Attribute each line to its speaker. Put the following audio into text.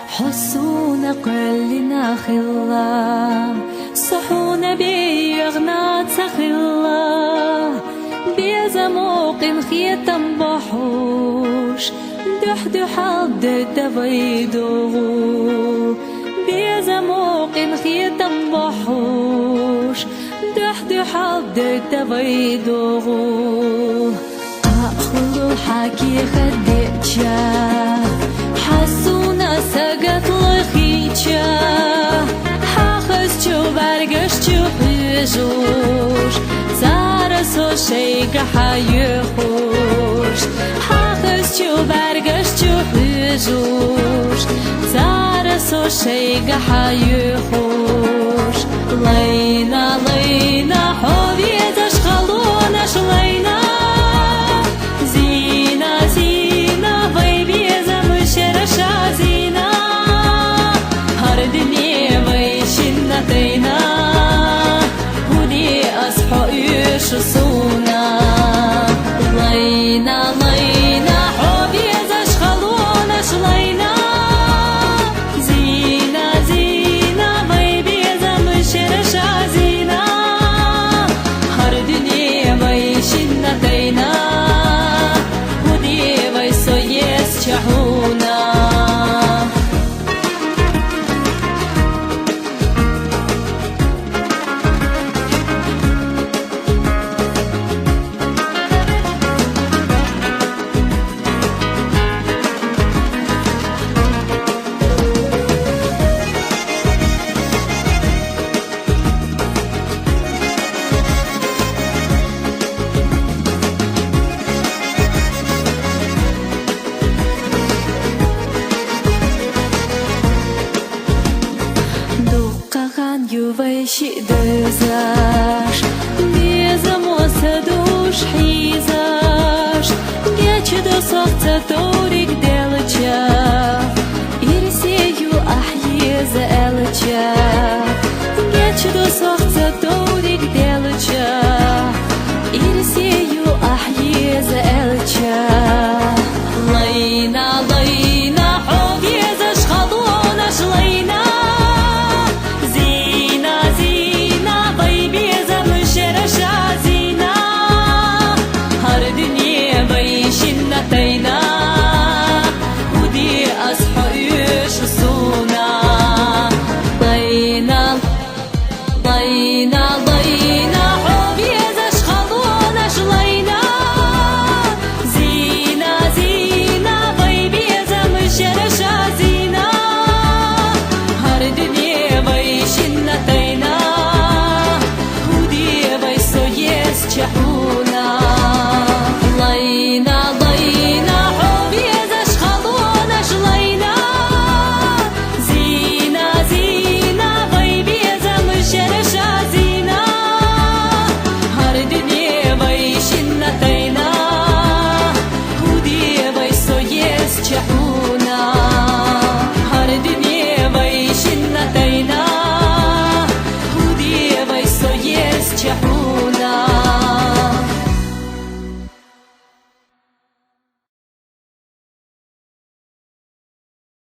Speaker 1: حسونا قلنا خلا صحونا بيغنا تخلا بيزموق خيتم بحوش دح عبد دفيدو بيزموق خيتم بحوش دح عبد دفيدو أخلو حكي خديتشا حسونا سقط لخيتشا حاخز شو برقش شو حيجوش زارسو شيق حيخوش حاخز شو برقش شو حيجوش زارسو شيق حيخوش لينا لينا حوبي تشخلونش لينا زينة زينة بيبي شرشا زينة هردني ويشنا تينا ودي أصحو يشصونا لينا لينا حبي زشخلونش لينا زينة زينة بيبي شرشا زينة هردني ويشنا تينا ودي ويسو يسشحونا يوفيشي دزاش بيزا موسدوش حيزاش جاتش دصوخت دورك دلجا يرسيو أحيزا ألجا جاتش دصوخت دورك دلجا يرسيو أحيزا ألجا